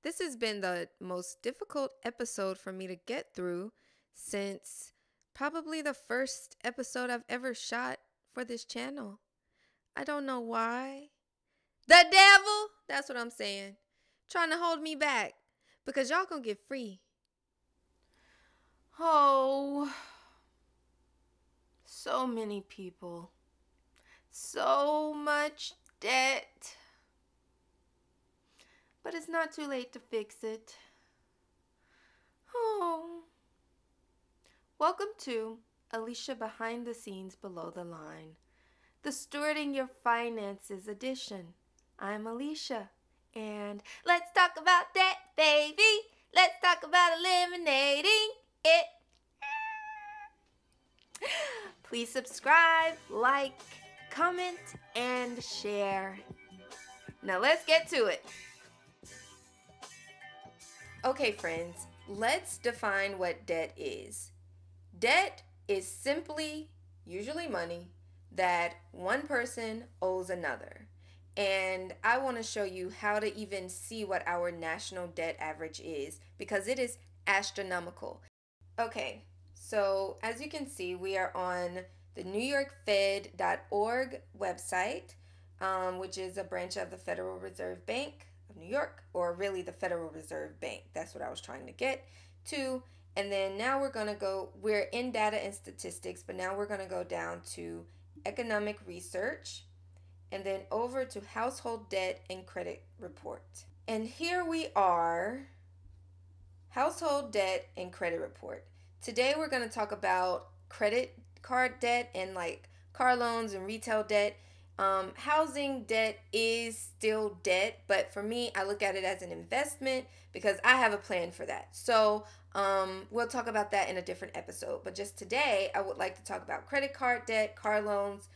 This has been the most difficult episode for me to get through since probably the first episode I've ever shot for this channel. I don't know why. The devil, that's what I'm saying, trying to hold me back because y'all gonna get free. Oh, so many people, so much debt. But it's not too late to fix it. Oh. Welcome to Alicia Behind the Scenes Below the Line, the Stewarding Your Finances edition. I'm Alicia, and let's talk about debt, baby. Let's talk about eliminating it. Please subscribe, like, comment, and share. Now let's get to it. Okay, friends, let's define what debt is. Debt is simply, usually money, that one person owes another. And I want to show you how to even see what our national debt average is because it is astronomical. Okay, so as you can see, we are on the NewYorkFed.org website, which is a branch of the Federal Reserve Bank of New York, or really the Federal Reserve Bank. That's what I was trying to get to. And then now we're in data and statistics, but now we're going to go down to economic research and then over to household debt and credit report. And here we are, household debt and credit report. Today we're going to talk about credit card debt and like car loans and retail debt. Housing debt is still debt, but for me, I look at it as an investment because I have a plan for that. So we'll talk about that in a different episode. But just today, I would like to talk about credit card debt, car loans,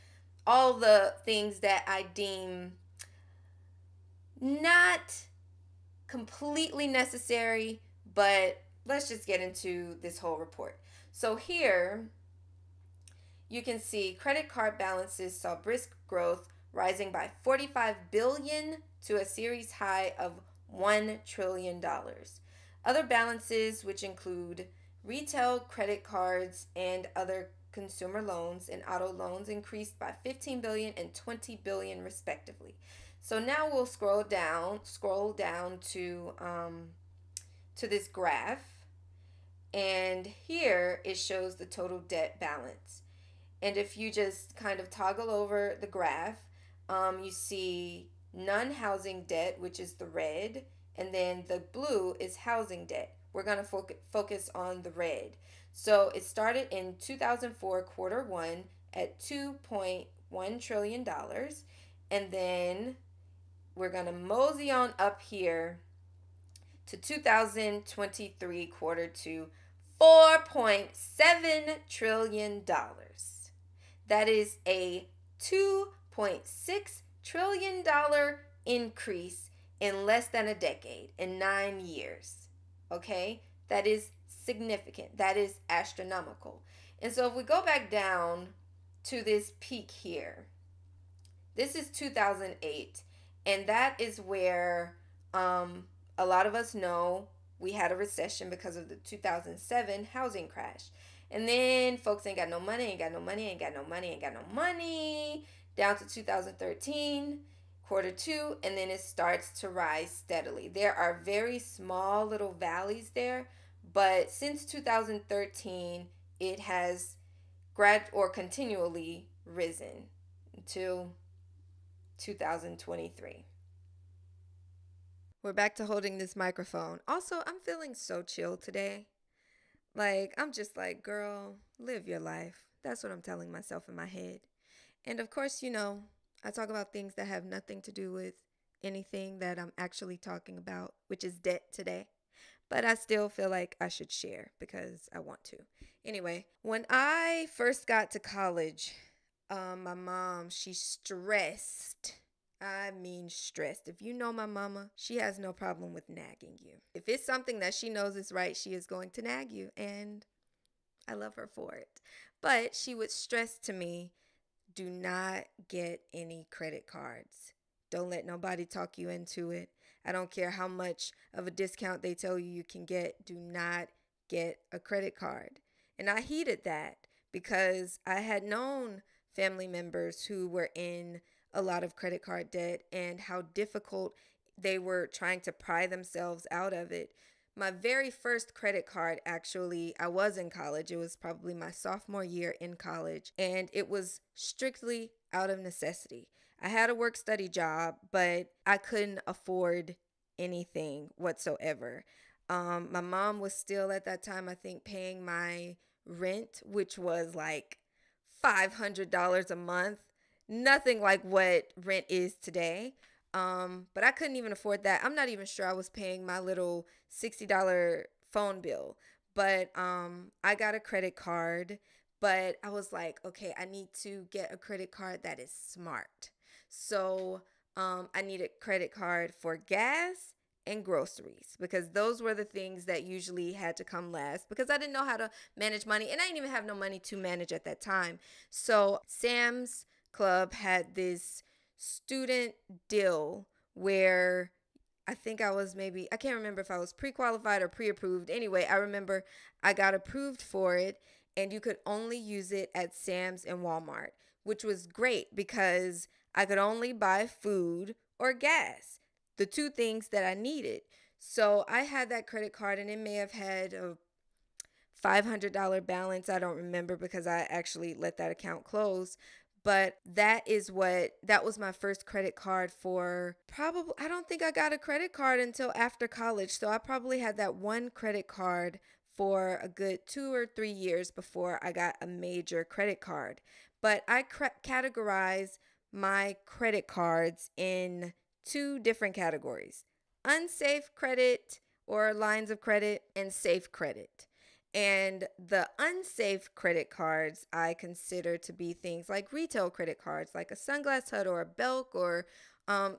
all the things that I deem not completely necessary, but let's just get into this whole report. So here you can see credit card balances saw brisk growth, rising by $45 billion to a series high of $1 trillion. Other balances, which include retail credit cards and other consumer loans and auto loans, increased by $15 billion and $20 billion respectively. So now we'll scroll down to this graph, and here it shows the total debt balance. And if you just kind of toggle over the graph, you see non-housing debt, which is the red, and then the blue is housing debt. We're going to focus on the red. So it started in 2004 quarter one at $2.1 trillion, and then we're going to mosey on up here to 2023 quarter two, $4.7 trillion. That is a $2.6 trillion increase in less than a decade, in 9 years. Okay? That is significant. That is astronomical. And so if we go back down to this peak here, this is 2008, and that is where a lot of us know we had a recession because of the 2007 housing crash. And then folks ain't got no money, down to 2013, quarter two, and then it starts to rise steadily. There are very small little valleys there, but since 2013, it has continually risen until 2023. We're back to holding this microphone. Also, I'm feeling so chill today. Like, I'm just like, girl, live your life. That's what I'm telling myself in my head. And of course, I talk about things that have nothing to do with anything that I'm actually talking about, which is debt today. But I still feel like I should share because I want to. Anyway, when I first got to college, my mom, she stressed. I mean stressed. If you know my mama, she has no problem with nagging you. If it's something that she knows is right, she is going to nag you, and I love her for it. But she would stress to me, do not get any credit cards. Don't let nobody talk you into it. I don't care how much of a discount they tell you can get. Do not get a credit card. And I heeded that because I had known family members who were in a lot of credit card debt and how difficult they were trying to pry themselves out of it. My very first credit card, actually, I was in college. It was probably my sophomore year in college, and it was strictly out of necessity. I had a work study job, but I couldn't afford anything whatsoever. My mom was still at that time, I think, paying my rent, which was like $500 a month. Nothing like what rent is today. But I couldn't even afford that. I'm not even sure I was paying my little $60 phone bill. But I got a credit card, but I was like, okay, I need to get a credit card that is smart. So I need a credit card for gas and groceries because those were the things that usually had to come last because I didn't know how to manage money and I didn't even have no money to manage at that time. So Sam's Club had this student deal where I think I was maybe, I can't remember if I was pre-qualified or pre-approved. Anyway, I remember I got approved for it and you could only use it at Sam's and Walmart, which was great because I could only buy food or gas, the two things that I needed. So I had that credit card and it may have had a $500 balance. I don't remember because I actually let that account close. But that was my first credit card for probably, I don't think I got a credit card until after college. So I probably had that one credit card for a good 2 or 3 years before I got a major credit card. But I categorize my credit cards in two different categories: unsafe credit or lines of credit, and safe credit. And the unsafe credit cards I consider to be things like retail credit cards, like a Sunglass Hut or a Belk or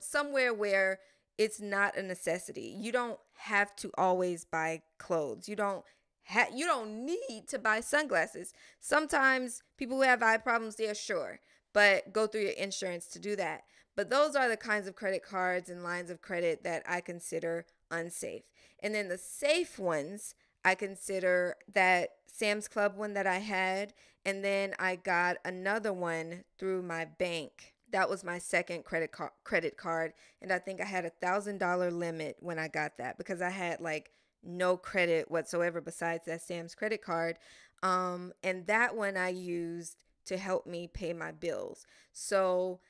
somewhere where it's not a necessity. You don't have to always buy clothes. You don't need to buy sunglasses. Sometimes people who have eye problems, yeah, sure, but go through your insurance to do that. But those are the kinds of credit cards and lines of credit that I consider unsafe. And then the safe ones, I consider that Sam's Club one that I had, and then I got another one through my bank. That was my second credit card, and I think I had $1,000 limit when I got that because I had like no credit whatsoever besides that Sam's credit card. And that one I used to help me pay my bills. So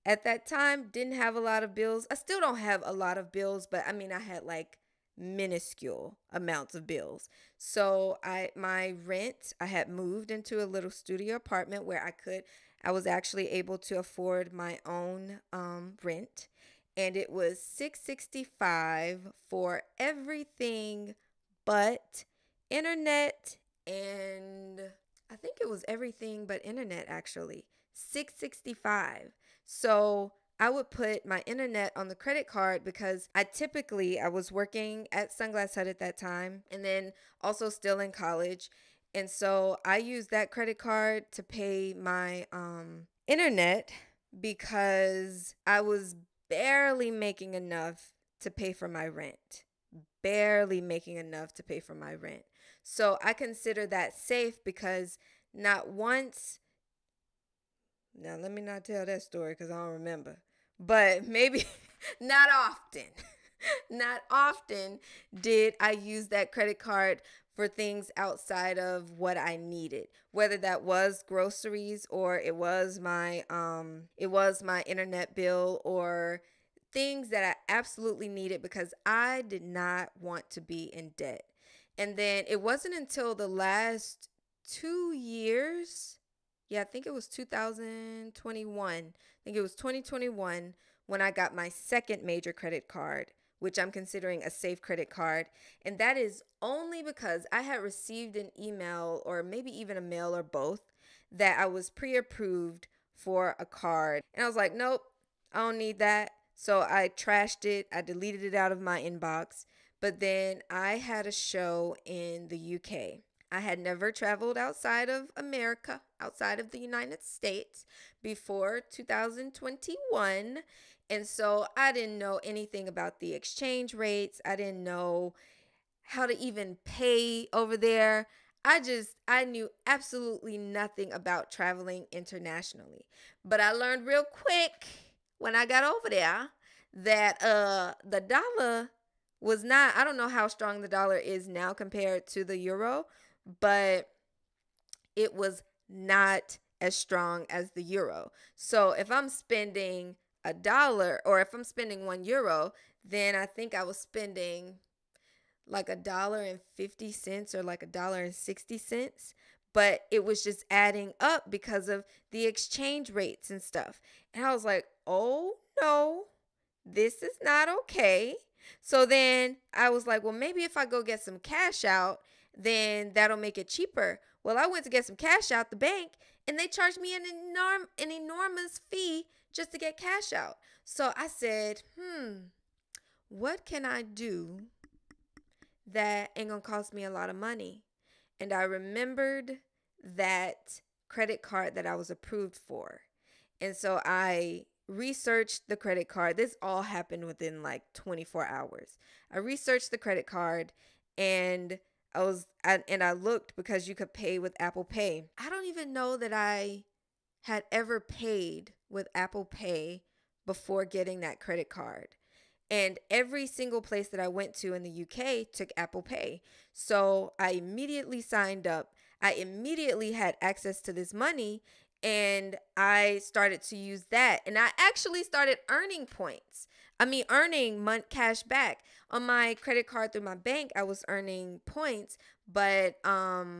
at that time, didn't have a lot of bills. I still don't have a lot of bills, but I mean, I had like minuscule amounts of bills. So my rent, I had moved into a little studio apartment where I was actually able to afford my own rent, and it was $665 for everything but internet, and I think it was everything but internet actually. $665. So I would put my internet on the credit card because I was working at Sunglass Hut at that time and then also still in college. And so I used that credit card to pay my internet because I was barely making enough to pay for my rent. Barely making enough to pay for my rent. So I consider that safe because not once, now let me not tell that story because I don't remember, but maybe not often. Not often did I use that credit card for things outside of what I needed, whether that was groceries or it was my internet bill or things that I absolutely needed because I did not want to be in debt. And then it wasn't until the last 2 years, yeah, I think it was 2021. I think it was 2021 when I got my second major credit card, which I'm considering a safe credit card. And that is only because I had received an email or maybe even a mail or both that I was pre-approved for a card. And I was like, nope, I don't need that. So I trashed it. I deleted it out of my inbox. But then I had a show in the UK. I had never traveled outside of America, outside of the United States before 2021. And so I didn't know anything about the exchange rates. I didn't know how to even pay over there. I knew absolutely nothing about traveling internationally. But I learned real quick when I got over there that the dollar was not, I don't know how strong the dollar is now compared to the euro, but it was not as strong as the euro. So if I'm spending a dollar, or if I'm spending 1 euro, then I think I was spending like $1.50 or like $1.60. But it was just adding up because of the exchange rates and stuff. And I was like, oh no, this is not okay. So then I was like, well, maybe if I go get some cash out, then that'll make it cheaper. Well, I went to get some cash out the bank, and they charged me an enormous fee just to get cash out. So I said, what can I do that ain't gonna cost me a lot of money? And I remembered that credit card that I was approved for. And so I researched the credit card. This all happened within like 24 hours. I researched the credit card, and I looked because you could pay with Apple Pay. I don't even know that I had ever paid with Apple Pay before getting that credit card. And every single place that I went to in the UK took Apple Pay. So I immediately signed up. I immediately had access to this money, and I started to use that. And I actually started earning points. I mean, earning cash back on my credit card through my bank. I was earning points, but I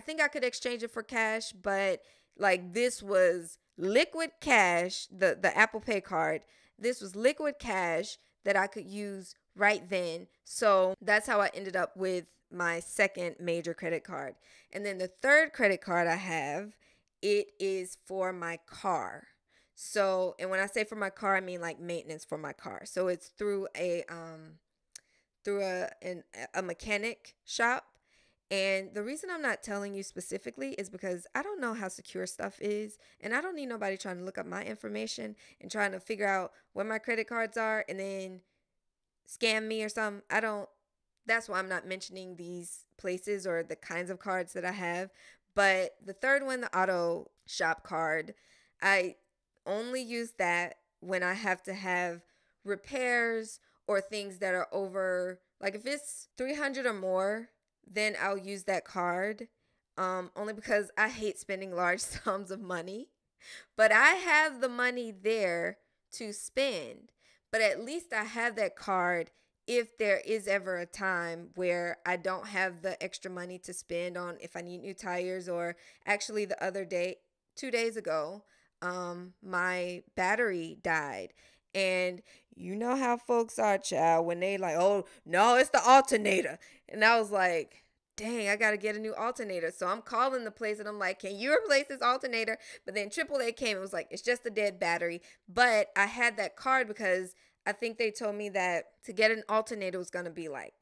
think I could exchange it for cash, but like this was liquid cash, the Apple Pay card. This was liquid cash that I could use right then. So that's how I ended up with my second major credit card. And then the third credit card I have, it is for my car. So, and when I say for my car, I mean like maintenance for my car. So it's through a mechanic shop. And the reason I'm not telling you specifically is because I don't know how secure stuff is. And I don't need nobody trying to look up my information and trying to figure out where my credit cards are and then scam me or something. That's why I'm not mentioning these places or the kinds of cards that I have. But the third one, the auto shop card, I only use that when I have to have repairs or things that are over, like if it's 300 or more, then I'll use that card. Only because I hate spending large sums of money. But I have the money there to spend. But at least I have that card if there is ever a time where I don't have the extra money to spend on if I need new tires. Or actually the other day, 2 days ago, my battery died. And you know how folks are, child, when they like, oh no, it's the alternator. And I was like, dang, I gotta get a new alternator. So I'm calling the place and I'm like, can you replace this alternator? But then AAA came and was like, it's just a dead battery. But I had that card because I think they told me that to get an alternator was gonna be like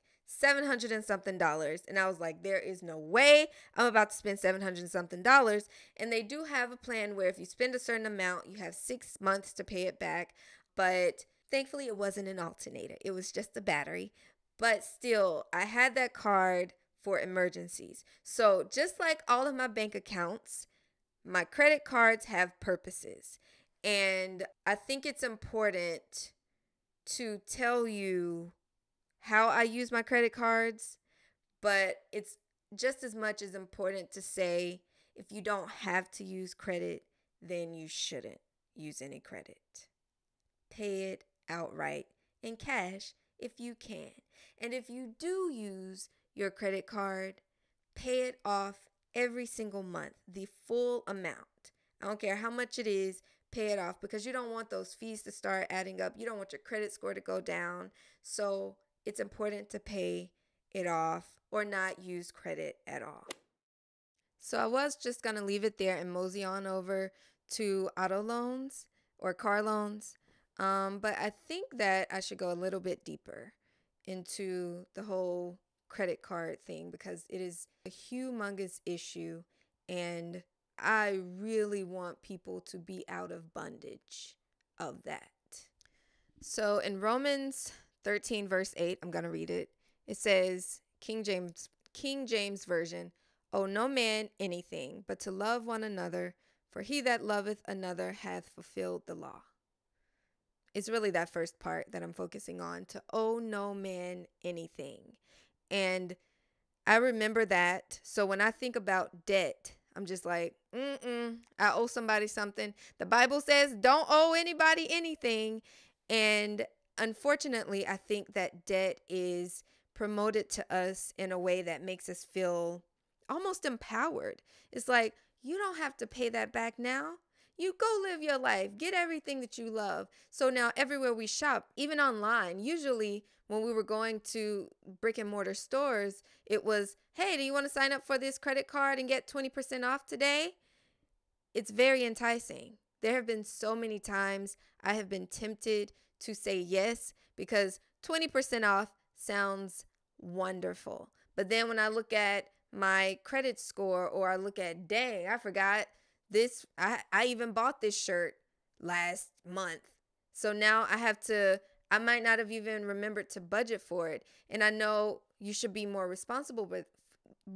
$700 and something. And I was like, there is no way I'm about to spend $700 and something. And they do have a plan where if you spend a certain amount, you have 6 months to pay it back. But thankfully, it wasn't an alternator, it was just a battery. But still, I had that card for emergencies. So, just like all of my bank accounts, my credit cards have purposes. And I think it's important to tell you how I use my credit cards, but it's just as much as important to say if you don't have to use credit, then you shouldn't use any credit. Pay it outright in cash if you can. And if you do use your credit card, pay it off every single month, the full amount. I don't care how much it is, pay it off because you don't want those fees to start adding up. You don't want your credit score to go down. So it's important to pay it off or not use credit at all. So I was just going to leave it there and mosey on over to auto loans or car loans. But I think that I should go a little bit deeper into the whole credit card thing because it is a humongous issue, and I really want people to be out of bondage of that. So in Romans 13, verse 8, I'm going to read it. It says, King James Version, owe no man anything but to love one another, for he that loveth another hath fulfilled the law. It's really that first part that I'm focusing on, to owe no man anything. And I remember that. So when I think about debt, I'm just like, I owe somebody something. The Bible says don't owe anybody anything. And unfortunately, I think that debt is promoted to us in a way that makes us feel almost empowered. It's like, you don't have to pay that back now. You go live your life, get everything that you love. So now everywhere we shop, even online, usually when we were going to brick and mortar stores, it was, hey, do you want to sign up for this credit card and get 20% off today? It's very enticing. There have been so many times I have been tempted to say yes because 20% off sounds wonderful. But then when I look at my credit score, or I look at, dang, I forgot this. I even bought this shirt last month. So now I might not have even remembered to budget for it. And I know you should be more responsible, but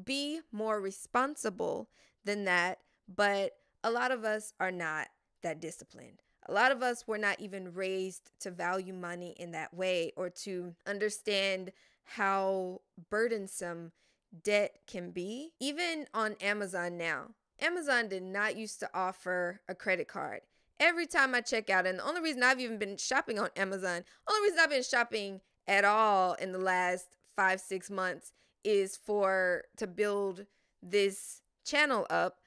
be more responsible than that. But a lot of us are not that disciplined. A lot of us were not even raised to value money in that way, or to understand how burdensome debt can be. Even on Amazon now, Amazon did not used to offer a credit card. Every time I check out, and the only reason I've even been shopping on Amazon, only reason I've been shopping at all in the last 5-6 months is to build this channel up.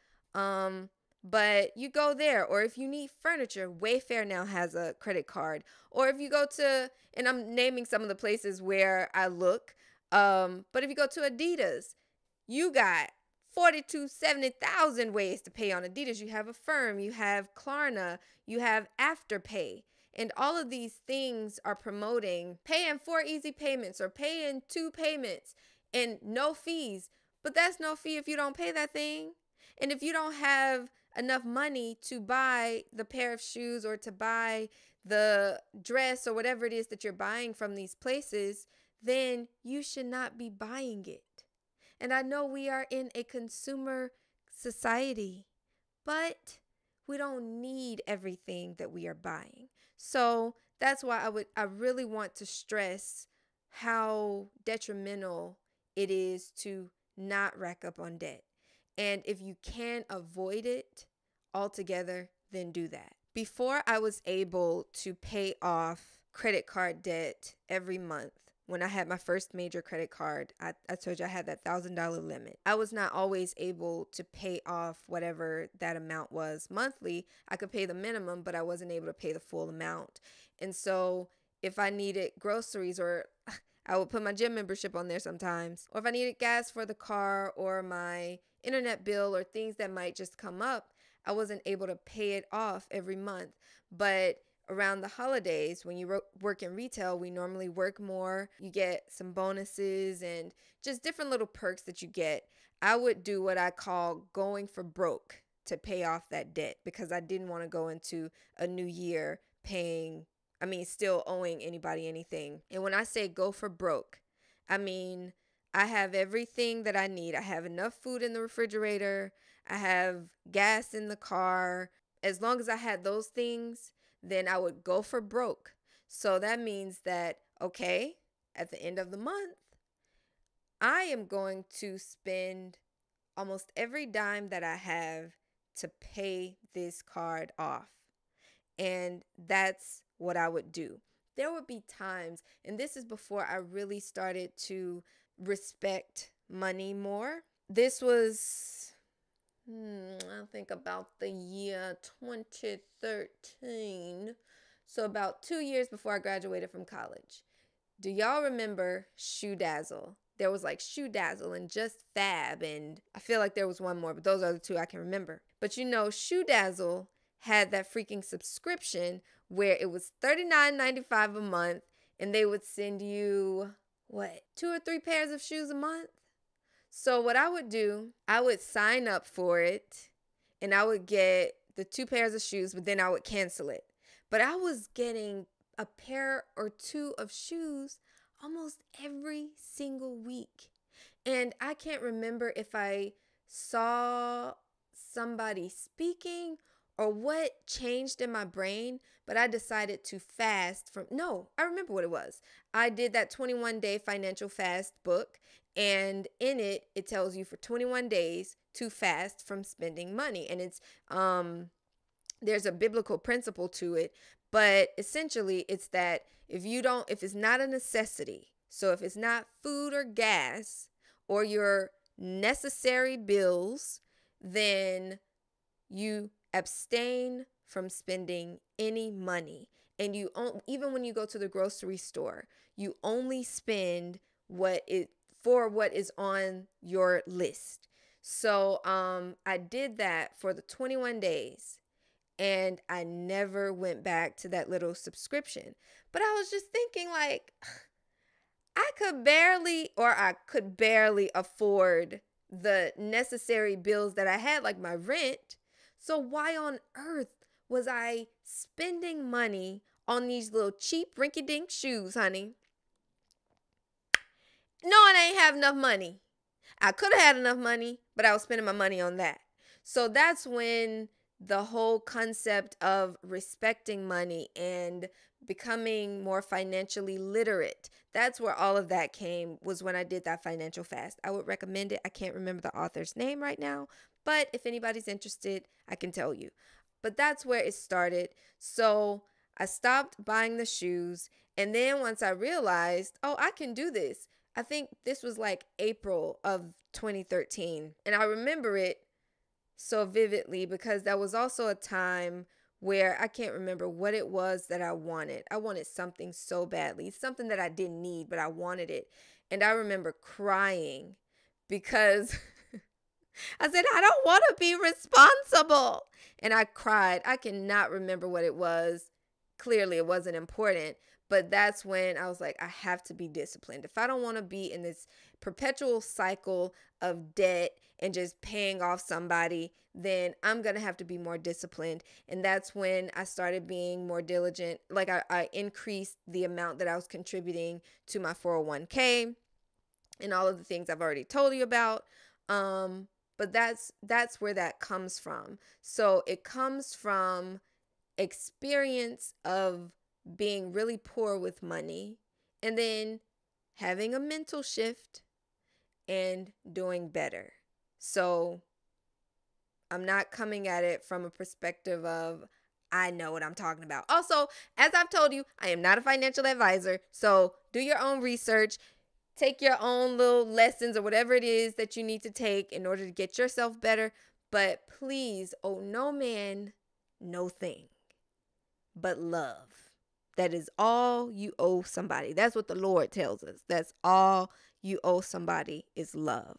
But you go there, or if you need furniture, Wayfair now has a credit card. Or if you go to, and I'm naming some of the places where I look, but if you go to Adidas, you got 70,000 ways to pay on Adidas. You have Affirm, you have Klarna, you have Afterpay. And all of these things are promoting pay in 4 easy payments or pay in 2 payments and no fees. But that's no fee if you don't pay that thing. And if you don't have enough money to buy the pair of shoes or to buy the dress or whatever it is that you're buying from these places, then you should not be buying it. And I know we are in a consumer society, but we don't need everything that we are buying. So that's why I really want to stress how detrimental it is to not rack up on debt. And if you can avoid it altogether, then do that. Before I was able to pay off credit card debt every month, when I had my first major credit card, I told you I had that $1,000 limit. I was not always able to pay off whatever that amount was monthly. I could pay the minimum, but I wasn't able to pay the full amount. And so if I needed groceries, or I would put my gym membership on there sometimes, or if I needed gas for the car or my internet bill or things that might just come up, I wasn't able to pay it off every month. But around the holidays, when you work in retail, we normally work more. You get some bonuses and just different little perks that you get. I would do what I call going for broke to pay off that debt, because I didn't want to go into a new year still owing anybody anything. And when I say go for broke, I mean, I have everything that I need. I have enough food in the refrigerator. I have gas in the car. As long as I had those things, then I would go for broke. So that means that, okay, at the end of the month, I am going to spend almost every dime that I have to pay this card off. And that's what I would do. There would be times, and this is before I really started to respect money more. This was, I think about the year 2013. So about 2 years before I graduated from college. Do y'all remember Shoe Dazzle? There was like Shoe Dazzle and Just Fab, and I feel like there was one more, but those are the two I can remember. But Shoe Dazzle had that freaking subscription where it was $39.95 a month, and they would send you, 2 or 3 pairs of shoes a month? So what I would do, I would sign up for it, and I would get the 2 pairs of shoes, but then I would cancel it. But I was getting a pair or two of shoes almost every single week. And I can't remember if I saw somebody speaking or what changed in my brain, but I decided to fast from, no, I remember what it was. I did that 21-day financial fast book, and in it, it tells you for 21 days to fast from spending money. And there's a biblical principle to it, but essentially it's that if it's not a necessity, so if it's not food or gas or your necessary bills, then you abstain from spending any money. And even when you go to the grocery store, you only spend what is on your list. So I did that for the 21 days. And I never went back to that little subscription. But I was just thinking, like, I could barely afford the necessary bills that I had, like my rent. So why on earth was I spending money on these little cheap rinky-dink shoes, honey? Knowing I ain't have enough money. I could have had enough money, but I was spending my money on that. So that's when the whole concept of respecting money and becoming more financially literate, that's where all of that came, was when I did that financial fast. I would recommend it. I can't remember the author's name right now, but if anybody's interested, I can tell you. But that's where it started. So I stopped buying the shoes. And then once I realized, oh, I can do this. I think this was like April of 2013. And I remember it so vividly because that was also a time where I can't remember what it was that I wanted. I wanted something so badly, something that I didn't need, but I wanted it. And I remember crying because I said, I don't want to be responsible. And I cried. I cannot remember what it was. Clearly, it wasn't important. But that's when I was like, I have to be disciplined. If I don't want to be in this perpetual cycle of debt and just paying off somebody, then I'm going to have to be more disciplined. And that's when I started being more diligent. Like I increased the amount that I was contributing to my 401k and all of the things I've already told you about. But that's where that comes from. So it comes from experience of being really poor with money and then having a mental shift and doing better. So I'm not coming at it from a perspective of I know what I'm talking about. Also, as I've told you, I am not a financial advisor. So do your own research. Take your own little lessons or whatever it is that you need to take in order to get yourself better. But please owe no man no thing but love. That is all you owe somebody. That's what the Lord tells us. That's all you owe somebody is love.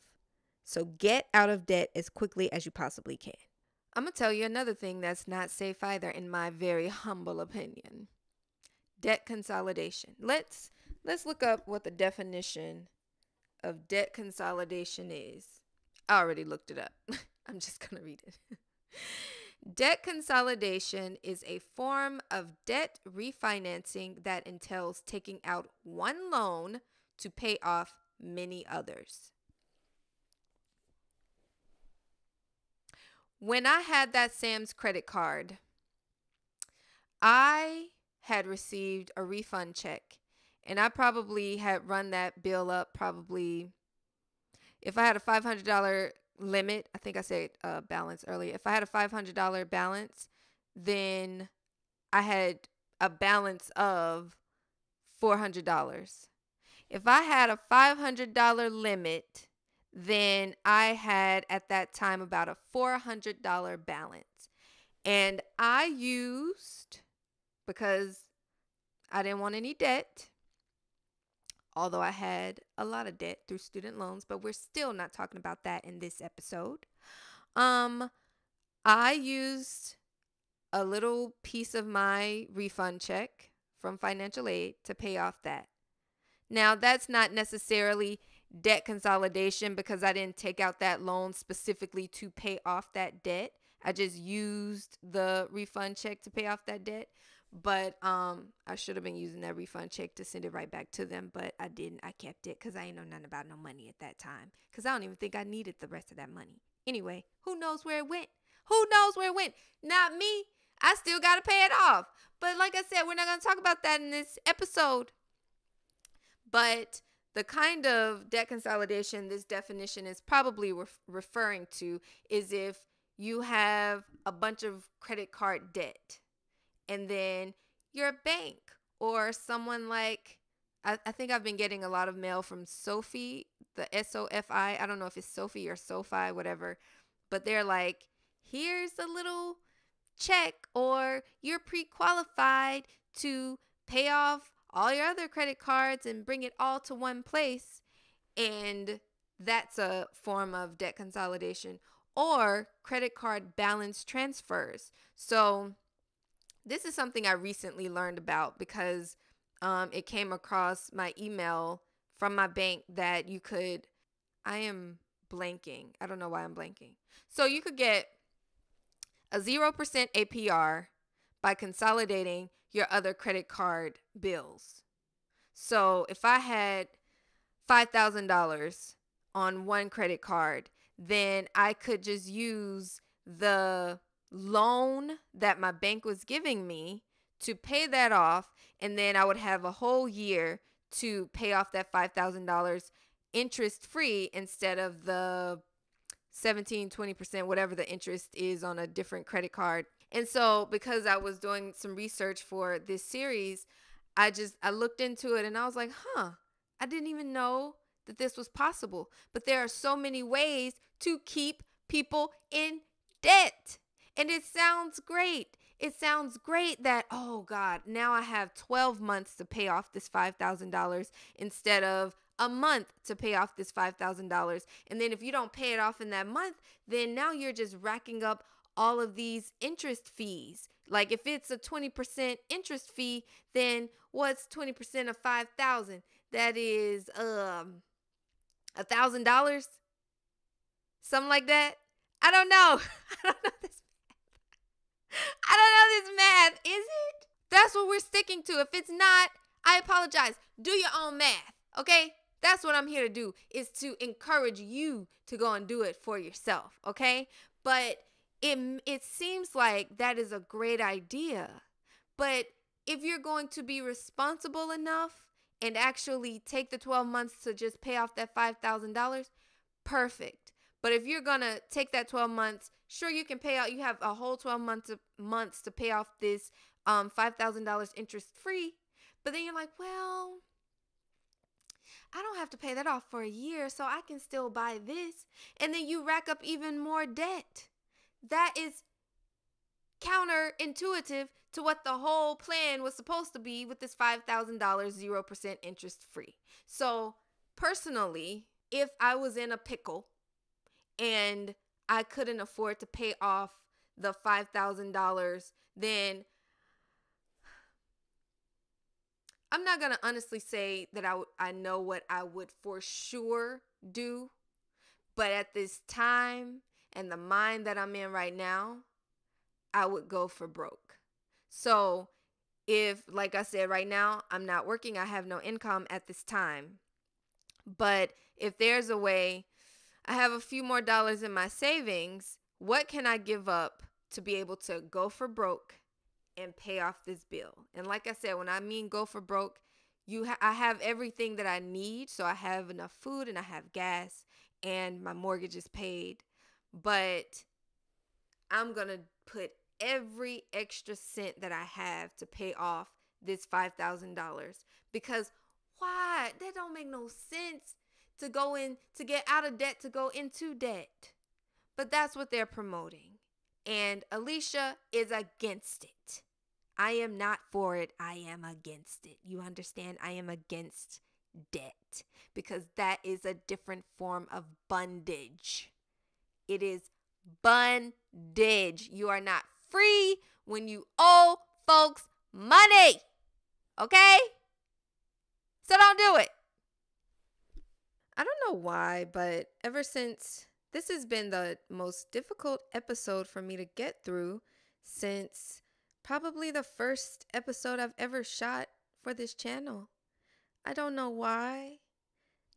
So get out of debt as quickly as you possibly can. I'm going to tell you another thing that's not safe either, in my very humble opinion. Debt consolidation. Let's look up what the definition of debt consolidation is. I already looked it up. I'm just going to read it. Debt consolidation is a form of debt refinancing that entails taking out one loan to pay off many others. When I had that Sam's credit card, I had received a refund check, and I probably had run that bill up if I had a $500 limit, I think I said balance earlier. If I had a $500 balance, then I had a balance of $400. If I had a $500 limit, then I had at that time about a $400 balance. And I used, because I didn't want any debt, although I had a lot of debt through student loans, but we're still not talking about that in this episode. I used a little piece of my refund check from financial aid to pay off that. Now, that's not necessarily debt consolidation because I didn't take out that loan specifically to pay off that debt. I just used the refund check to pay off that debt. But I should have been using that refund check to send it right back to them, but I didn't. I kept it because I ain't know nothing about no money at that time. Because I don't even think I needed the rest of that money. Anyway, who knows where it went? Who knows where it went? Not me. I still got to pay it off. But like I said, we're not going to talk about that in this episode. But the kind of debt consolidation this definition is probably referring to is if you have a bunch of credit card debt and then your bank or someone like, I think I've been getting a lot of mail from Sophie, the SOFI. I don't know if it's Sophie or SoFi, whatever. But they're like, here's a little check, or you're pre-qualified to pay off all your other credit cards and bring it all to one place. And that's a form of debt consolidation. Or credit card balance transfers. So this is something I recently learned about because it came across my email from my bank that you could, I am blanking. I don't know why I'm blanking. So you could get a 0% APR by consolidating your other credit card bills. So if I had $5,000 on one credit card, then I could just use the loan that my bank was giving me to pay that off, and then I would have a whole year to pay off that $5,000 interest free instead of the 17-20%, whatever the interest is on a different credit card. And so because I was doing some research for this series, I looked into it and I was like, I didn't even know that this was possible. But there are so many ways to keep people in debt. And it sounds great. It sounds great that, oh God, now I have 12 months to pay off this $5,000 instead of a month to pay off this $5,000. And then if you don't pay it off in that month, then now you're just racking up all of these interest fees. Like if it's a 20% interest fee, then what's 20% of 5,000? That is $1,000, something like that. I don't know. I don't know this math. Is it? That's what we're sticking to. If it's not, I apologize. Do your own math, okay? That's what I'm here to do, is to encourage you to go and do it for yourself, okay? But it seems like that is a great idea. But if you're going to be responsible enough and actually take the 12 months to just pay off that $5,000, perfect. But if you're going to take that 12 months, sure, you can pay out. You have a whole 12 months to pay off this $5,000 interest free. But then you're like, well, I don't have to pay that off for a year, so I can still buy this. And then you rack up even more debt. That is counterintuitive to what the whole plan was supposed to be with this $5,000 0% interest free. So personally, if I was in a pickle and I couldn't afford to pay off the $5,000, then I'm not going to honestly say that I know what I would for sure do. But at this time and the mind that I'm in right now, I would go for broke. So if, like I said, right now, I'm not working, I have no income at this time. But if there's a way, I have a few more dollars in my savings, what can I give up to be able to go for broke and pay off this bill? And like I said, when I mean go for broke, I have everything that I need. So I have enough food and I have gas and my mortgage is paid. But I'm going to put every extra cent that I have to pay off this $5,000, because why? That don't make no sense to get out of debt to go into debt. But that's what they're promoting. And Alicia is against it. I am not for it. I am against it. You understand? I am against debt because that is a different form of bondage. It is bondage. You are not free when you owe folks money. Okay? So don't do it. I don't know why, but ever since this has been the most difficult episode for me to get through since Probably the first episode I've ever shot for this channel. I don't know why.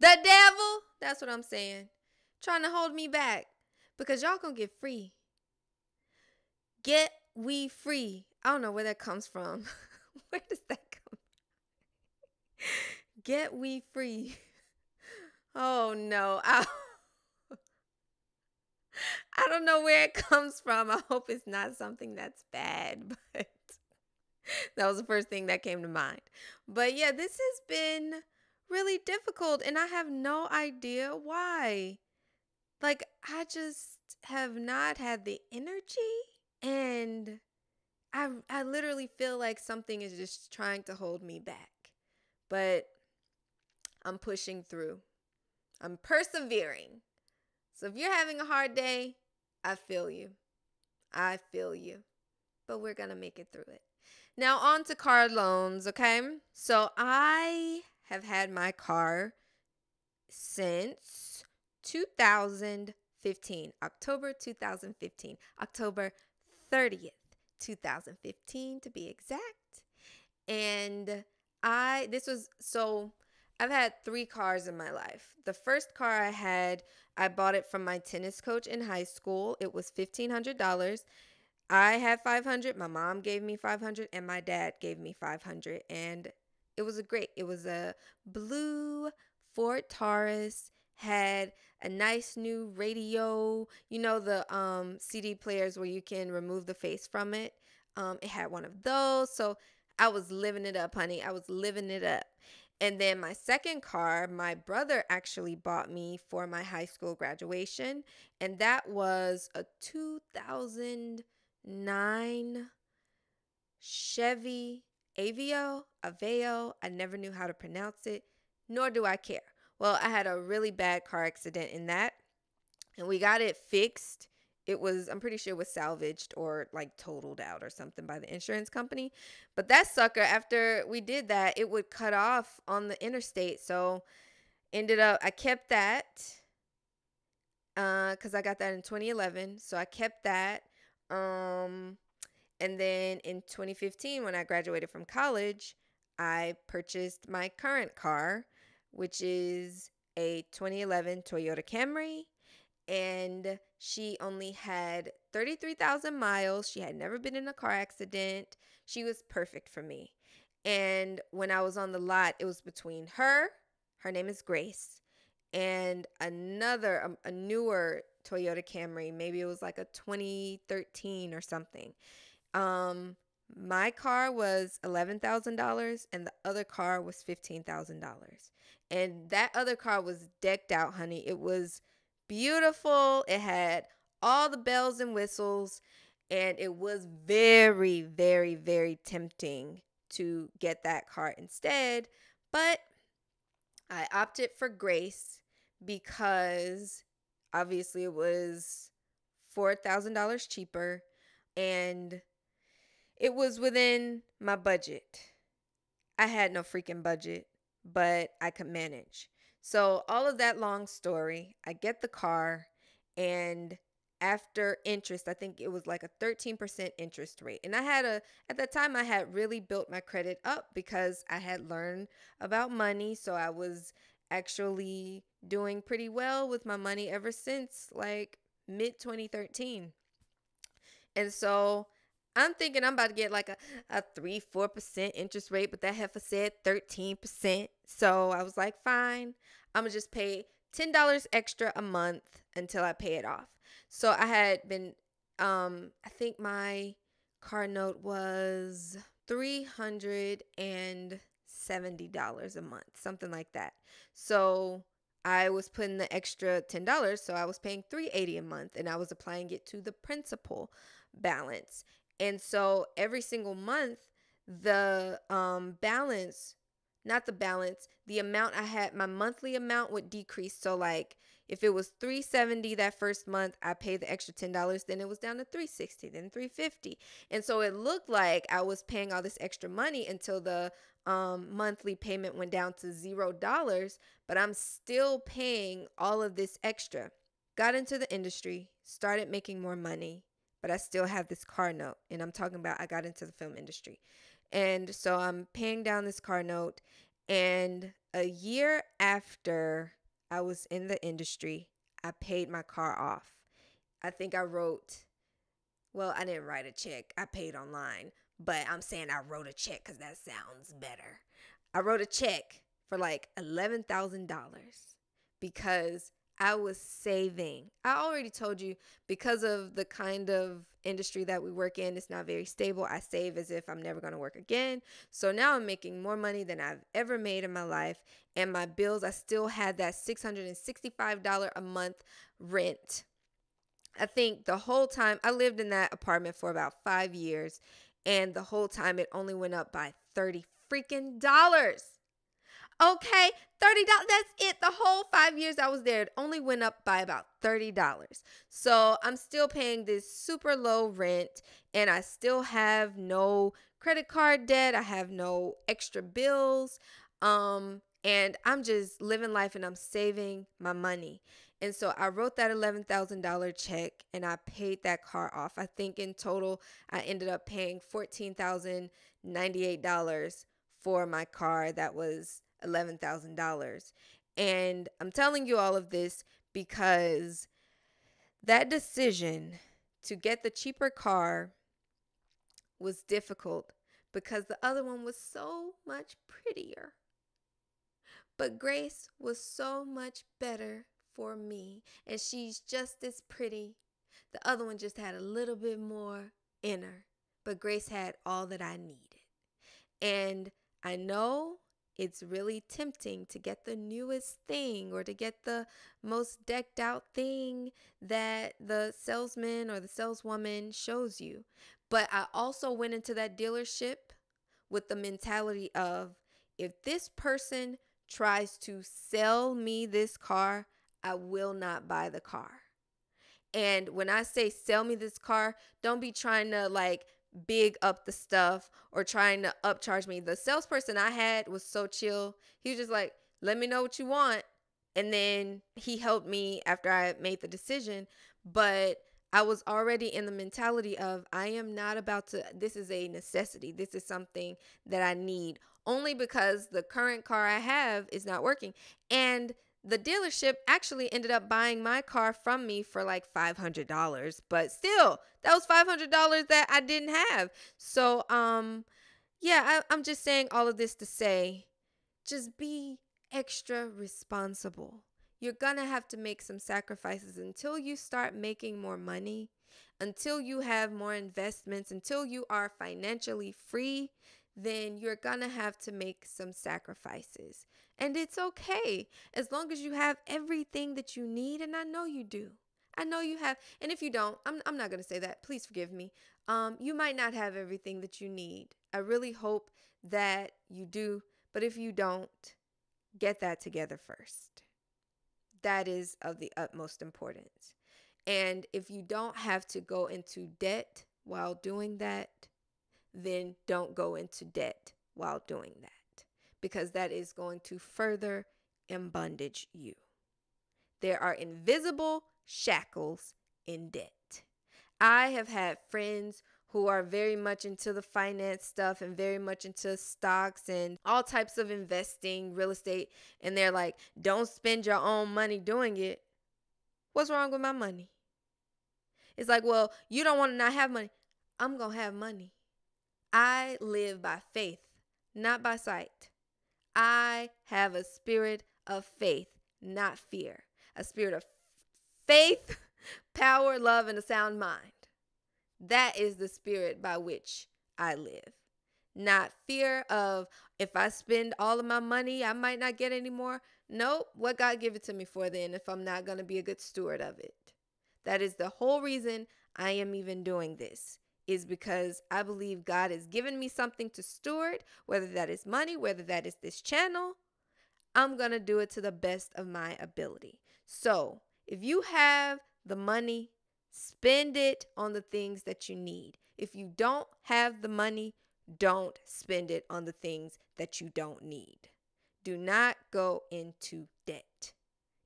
The devil, that's what I'm saying. Trying to hold me back because y'all gonna get free. Get we free. I don't know where that comes from. Where does that come? Get we free. Oh no. I don't know where it comes from. I hope it's not something that's bad, but that was the first thing that came to mind. But yeah, this has been really difficult and I have no idea why. Like, I just have not had the energy and I literally feel like something is just trying to hold me back. But I'm pushing through. I'm persevering. So if you're having a hard day, I feel you. I feel you. But we're going to make it through it. Now on to car loans, okay? So I have had my car since 2015, October 2015, October 30th, 2015 to be exact. And I've had 3 cars in my life. The first car I bought it from my tennis coach in high school. It was $1,500. I had $500, my mom gave me $500, and my dad gave me $500. And it was a blue Ford Taurus, had a nice new radio, the CD players where you can remove the face from it. It had one of those. So I was living it up, honey. I was living it up. And then my second car, my brother actually bought me for my high school graduation. And that was a 2009 Chevy Aveo. I never knew how to pronounce it, nor do I care. Well, I had a really bad car accident in that, and we got it fixed. I'm pretty sure it was salvaged or like totaled out or something by the insurance company. But that sucker, after we did that, it would cut off on the interstate. So I kept that because I got that in 2011. So I kept that. And then in 2015, when I graduated from college, I purchased my current car, which is a 2011 Toyota Camry. And she only had 33,000 miles. She had never been in a car accident. She was perfect for me. And when I was on the lot, it was between her name is Grace, and a newer Toyota Camry. Maybe it was like a 2013 or something. My car was $11,000 and the other car was $15,000. And that other car was decked out, honey. It was beautiful. It had all the bells and whistles, and it was very, very, very tempting to get that car instead. But I opted for Grace because obviously it was $4,000 cheaper and it was within my budget. I had no freaking budget, but I could manage. So all of that long story, I get the car, and after interest, I think it was like a 13% interest rate. And at that time, I had really built my credit up because I had learned about money. So I was actually doing pretty well with my money ever since like mid 2013. And so I'm thinking I'm about to get like a 3-4% interest rate, but that heifer said 13%. So I was like, fine, I'm going to just pay $10 extra a month until I pay it off. So I had been, I think my car note was $370 a month, something like that. So I was putting the extra $10, so I was paying $380 a month, and I was applying it to the principal balance. And so every single month, the the amount I had, my monthly amount would decrease. So like if it was $370 that first month, I paid the extra $10, then it was down to $360, then $350. And so it looked like I was paying all this extra money until the monthly payment went down to $0, but I'm still paying all of this extra. Got into the industry, started making more money, but I still have this car note. And I'm talking about I got into the film industry. And so I'm paying down this car note. And a year after I was in the industry, I paid my car off. I think I wrote, well, I didn't write a check. I paid online. But I'm saying I wrote a check because that sounds better. I wrote a check for like $11,000 because I was saving. I already told you, because of the kind of industry that we work in, it's not very stable. I save as if I'm never going to work again. So now I'm making more money than I've ever made in my life. And my bills, I still had that $665 a month rent. I think the whole time I lived in that apartment for about 5 years, and the whole time it only went up by 30 freaking dollars. Okay, $30. That's it. The whole 5 years I was there, it only went up by about $30. So I'm still paying this super low rent, and I still have no credit card debt. I have no extra bills. And I'm just living life, and I'm saving my money. And so I wrote that $11,000 check, and I paid that car off. I think in total, I ended up paying $14,098 for my car. That was $11,000. And I'm telling you all of this because that decision to get the cheaper car was difficult because the other one was so much prettier. But Grace was so much better for me, and she's just as pretty. The other one just had a little bit more in her, but Grace had all that I needed. And I know it's really tempting to get the newest thing or to get the most decked out thing that the salesman or the saleswoman shows you. But I also went into that dealership with the mentality of, if this person tries to sell me this car, I will not buy the car. And when I say sell me this car, don't be trying to like big up the stuff or trying to upcharge me. The salesperson I had was so chill. He was just like, let me know what you want. And then he helped me after I made the decision. But I was already in the mentality of, I am not about to, this is a necessity. This is something that I need only because the current car I have is not working. And the dealership actually ended up buying my car from me for like $500, but still, that was $500 that I didn't have. So, yeah, I'm just saying all of this to say, just be extra responsible. You're gonna have to make some sacrifices until you start making more money, until you have more investments, until you are financially free. Then you're gonna have to make some sacrifices. And it's okay as long as you have everything that you need. And I know you do. I know you have. And if you don't, I'm not gonna say that. Please forgive me. You might not have everything that you need. I really hope that you do. But if you don't, get that together first. That is of the utmost importance. And if you don't have to go into debt while doing that, then don't go into debt while doing that, because that is going to further embondage you. There are invisible shackles in debt. I have had friends who are very much into the finance stuff and very much into stocks and all types of investing, real estate, and they're like, don't spend your own money doing it. What's wrong with my money? It's like, well, you don't want to not have money. I'm going to have money. I live by faith, not by sight. I have a spirit of faith, not fear. A spirit of faith, power, love, and a sound mind. That is the spirit by which I live. Not fear of, if I spend all of my money, I might not get any more. Nope. What God give it to me for then if I'm not going to be a good steward of it? That is the whole reason I am even doing this. Is because I believe God has given me something to steward, whether that is money, whether that is this channel. I'm going to do it to the best of my ability. So if you have the money, spend it on the things that you need. If you don't have the money, don't spend it on the things that you don't need. Do not go into debt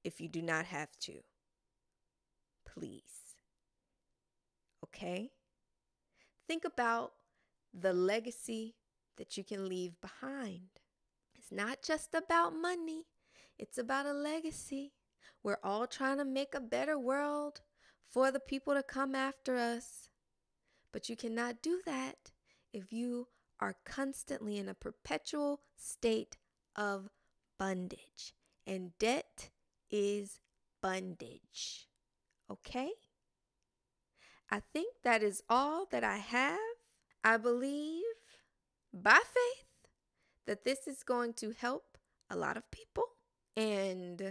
if you do not have to. Please. okay? Think about the legacy that you can leave behind. It's not just about money. It's about a legacy. We're all trying to make a better world for the people to come after us. But you cannot do that if you are constantly in a perpetual state of bondage. And debt is bondage. Okay? I think that is all that I have. I believe by faith that this is going to help a lot of people. And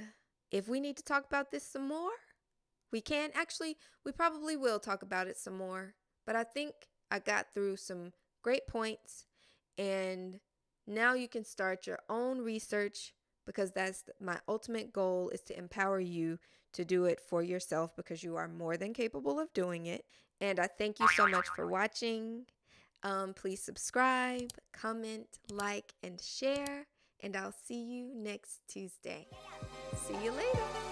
if we need to talk about this some more, we can. Actually, we probably will talk about it some more. But I think I got through some great points. And now you can start your own research, because that's my ultimate goal, is to empower you to do it for yourself, because you are more than capable of doing it. And I thank you so much for watching. Please subscribe, comment, like, and share. And I'll see you next Tuesday. See you later.